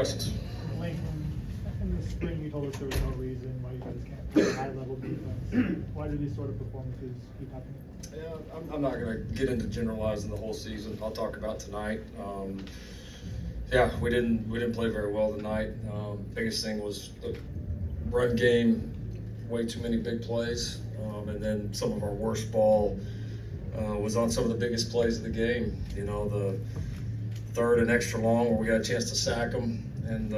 questions. Link, in the spring you told us there was no reason why you guys can't play high-level defense. Why do these sort of performances keep happening? Yeah, I'm not going to get into generalizing the whole season. I'll talk about tonight. Yeah, we didn't play very well tonight. Biggest thing was the run game, way too many big plays, and then some of our worst ball was on some of the biggest plays of the game. You know, the third and extra long where we got a chance to sack them, and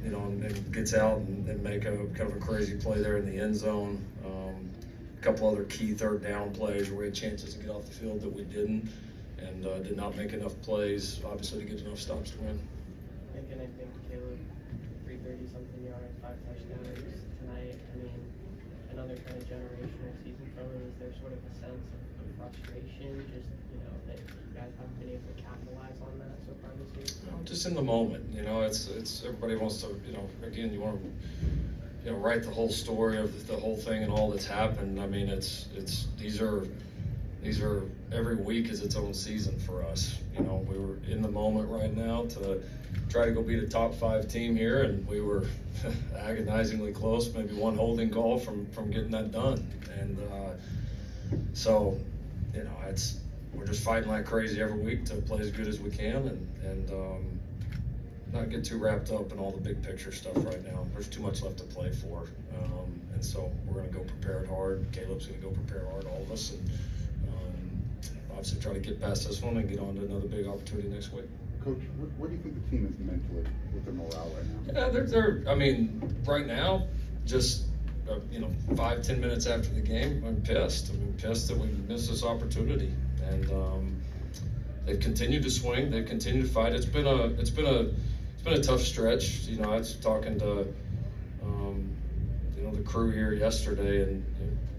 you know, and gets out and make a kind of a crazy play there in the end zone. A couple other key third down plays where we had chances to get off the field that we didn't, and did not make enough plays, obviously, to get enough stops to win. And I think Caleb, 330-something yards, 5 touchdowns tonight. I mean, another kind of generational season from him. Is there sort of a sense of frustration, just, you know, that you guys haven't been able to capitalize on that so far this year? You know, just in the moment, you know, it's everybody wants to, you know, again, you want to, you know, write the whole story of the whole thing and all that's happened. I mean, these are every week is its own season for us. You know, we were in the moment right now to try to go beat a top 5 team here, and we were agonizingly close, maybe one holding call from getting that done. And so, you know, we're just fighting like crazy every week to play as good as we can, and not get too wrapped up in all the big picture stuff right now. There's too much left to play for, and so we're going to go prepared hard. Caleb's going to go prepare hard, all of us, and obviously try to get past this one and get on to another big opportunity next week. Coach, what do you think the team is mentally with their morale right now? Yeah, they're I mean, right now, just you know, 5-10 minutes after the game, I'm pissed. I'm pissed that we missed this opportunity, and they've continued to swing. They've continued to fight. It's been a tough stretch. You know, I was talking to you know, the crew here yesterday, and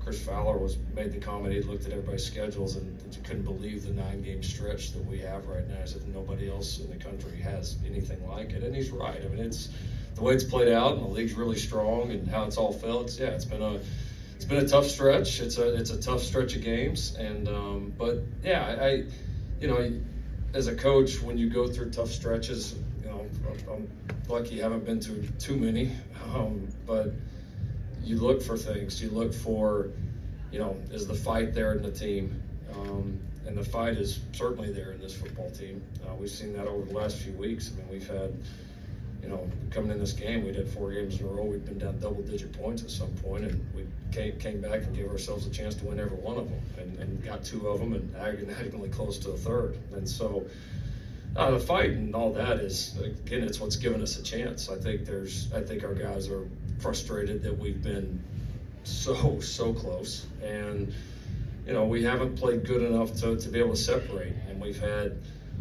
Chris Fowler made the comment. He looked at everybody's schedules and you couldn't believe the 9-game stretch that we have right now, as if nobody else in the country has anything like it. And he's right. I mean, it's the way it's played out, and the league's really strong, and how it's all felt. Yeah, it's been a tough stretch. It's a tough stretch of games, and but yeah, you know, as a coach, when you go through tough stretches, you know, I'm lucky I haven't been through too many, but you look for things. You look for, you know, is the fight there in the team? And the fight is certainly there in this football team. We've seen that over the last few weeks. I mean, we've had, you know, coming in this game, we'd had 4 games in a row. We'd been down double-digit points at some point, and we came back and gave ourselves a chance to win every one of them, and got 2 of them, and agonizingly close to a third. And so the fight and all that is, again, it's what's given us a chance. I think our guys are frustrated that we've been so close, and you know, we haven't played good enough to be able to separate, and we've had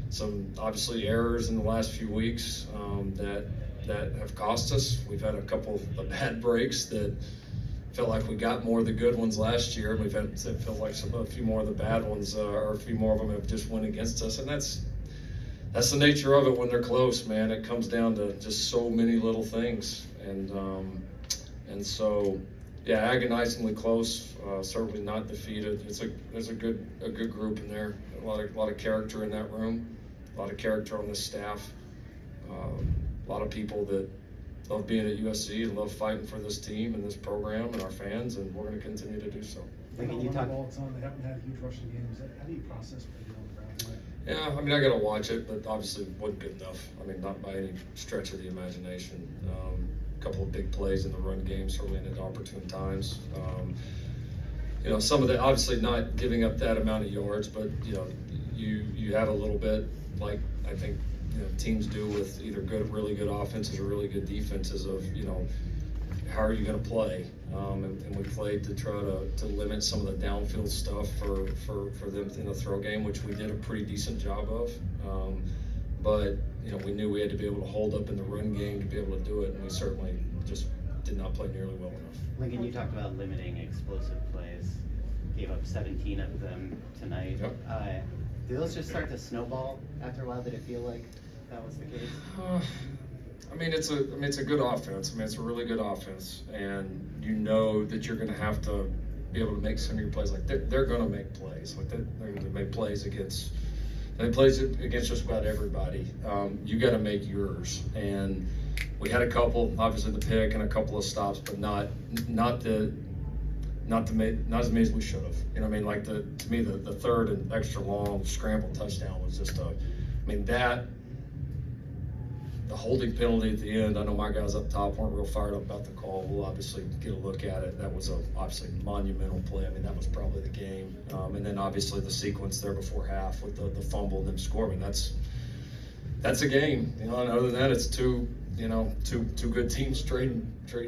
some obviously errors in the last few weeks that have cost us. We've had a couple of bad breaks that felt like we got more of the good ones last year, and it felt like a few more of the bad ones, or a few more of them have just went against us, and that's the nature of it when they're close, man. It comes down to just so many little things, and so yeah, agonizingly close. Certainly not defeated. There's a good group in there. A lot of character in that room. A lot of character on this staff. A lot of people that love being at USC and love fighting for this team and this program and our fans, and we're going to continue to do so. Can you talk about they haven't had huge rushing games? How do you process what they do on the ground tonight? Yeah, I mean, I got to watch it, but obviously it wasn't good enough. I mean, not by any stretch of the imagination. A couple of big plays in the run game, certainly at opportune times. You know, some of the, obviously not giving up that amount of yards, but you know, you have a little bit, like I think, you know, teams do with either really good offenses or really good defenses, of, you know, how are you going to play? And we played to try to limit some of the downfield stuff for them in the throw game, which we did a pretty decent job of. But you know, we knew we had to be able to hold up in the run game to be able to do it, and we certainly just did not play nearly well enough. Lincoln, you talked about limiting explosive plays. Gave up 17 of them tonight. Yep. Did those just start to snowball after a while? Did it feel like that was the case? I mean, it's a good offense. I mean, it's a really good offense, and you know that you're going to have to be able to make some of your plays. Like they're going to make plays. Like they're going to make plays against just about everybody. You got to make yours, and we had a couple, obviously the pick and a couple of stops, but not as many as we should have. You know what I mean? Like to me, the third and extra long scramble touchdown was just the holding penalty at the end. I know my guys up top weren't real fired up about the call. We'll obviously get a look at it. That was obviously monumental play. I mean, that was probably the game. And then obviously the sequence there before half with the fumble and them scoring. I mean, that's a game. You know, and other than that, it's two good teams trading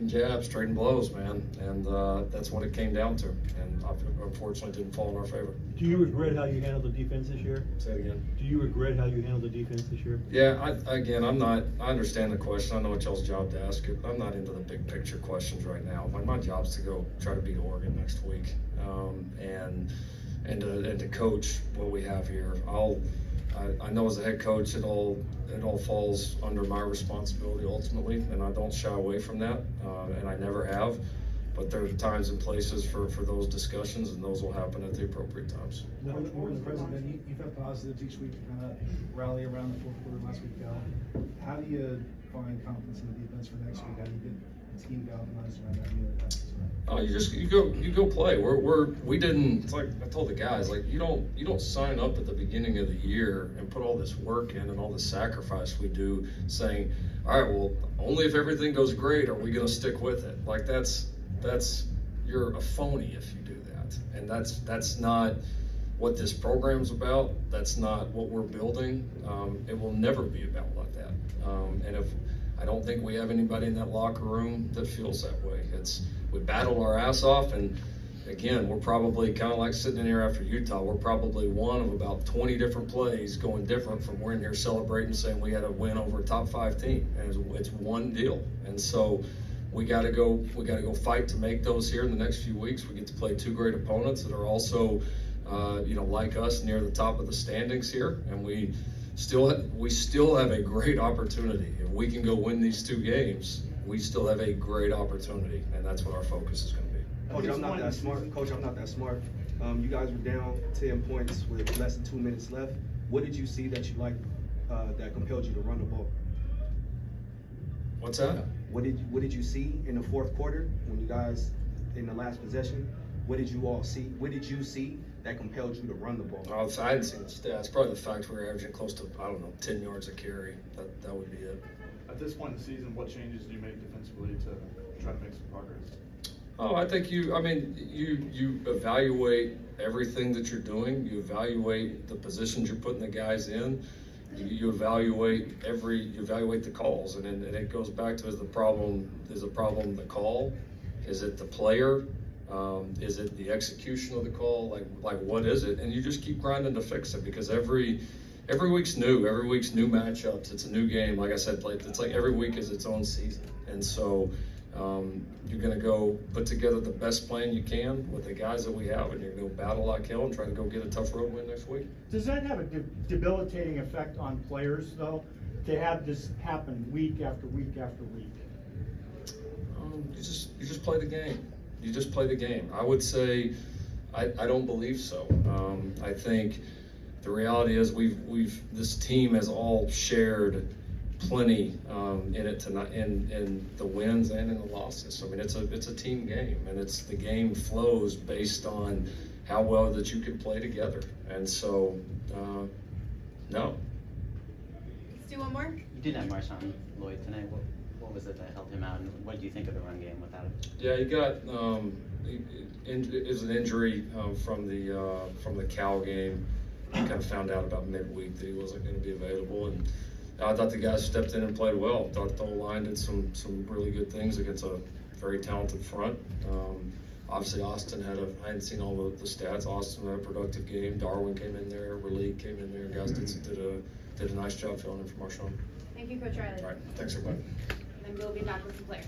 jabs, trading blows, man. And that's what it came down to. And unfortunately, didn't fall in our favor. Do you regret how you handled the defense this year? Say it again. Do you regret how you handled the defense this year? Yeah, I understand the question. I know it's y'all's job to ask it. I'm not into the big picture questions right now. My job's to go try to beat Oregon next week, and to coach what we have here. I know as a head coach, it all falls under my responsibility ultimately, and I don't shy away from that, and I never have. But there are times and places for those discussions, and those will happen at the appropriate times. Coach, more than president, you've had positives each week to kind of rally around the fourth quarter last week. How do you find confidence in the defense for next week? How do you get the team galvanized around that? You go play. We didn't. It's like I told the guys, like you don't sign up at the beginning of the year and put all this work in and all the sacrifice we do, saying, all right, well, only if everything goes great are we going to stick with it. Like that's you're a phony if you do that, and that's not what this program's about. That's not what we're building. It will never be about like that. And if I don't think we have anybody in that locker room that feels that way. We battle our ass off, and again, we're probably kind of like sitting in here after Utah. We're probably one of about 20 different plays going different from we're in here celebrating saying we had a win over a top 5 team, and it's one deal. And so we got to go fight to make those here in the next few weeks. We get to play 2 great opponents that are also, like us, near the top of the standings here, and we still have a great opportunity. If we can go win these 2 games, we still have a great opportunity, and that's what our focus is going to be. Coach, I'm not that smart. Coach, I'm not that smart. You guys were down 10 points with less than 2 minutes left. What did you see that you liked that compelled you to run the ball? What's that? What did you see in the fourth quarter when you guys in the last possession? What did you all see? What did you see that compelled you to run the ball? I hadn't seen the stats. Probably the fact we were averaging close to 10 yards a carry. That would be it. At this point in the season, what changes do you make defensively to try to make some progress? Oh, I think you evaluate everything that you're doing. You evaluate the positions you're putting the guys in. You evaluate the calls, and it goes back to is the problem the call? Is it the player? Is it the execution of the call? Like what is it? And you just keep grinding to fix it, because every week's new. Every week's new matchups. It's a new game. Like I said, it's like every week is its own season. And so you're going to go put together the best plan you can with the guys that we have, and you're going to go battle like hell and try to go get a tough road win next week. Does that have a debilitating effect on players, though, to have this happen week after week after week? You just play the game. You just play the game. I would say I don't believe so. I think the reality is this team has all shared plenty in it tonight, in the wins and in the losses. I mean, it's a team game, and the game flows based on how well that you can play together. And so, no. Let's do one more. You didn't have Marshawn Lloyd tonight. What was it that helped him out, and what do you think of the run game without him? Yeah, he got it was an injury from the Cal game. I kind of found out about midweek that he wasn't going to be available, and I thought the guys stepped in and played well. I thought the whole line did some really good things against a very talented front. Obviously, Austin I hadn't seen all the stats. Austin had a productive game. Darwin came in there. Raleigh came in there. Guys did a nice job filling in for Marshawn. Thank you, Coach Riley. All right, thanks everybody. And then we'll be back with some players.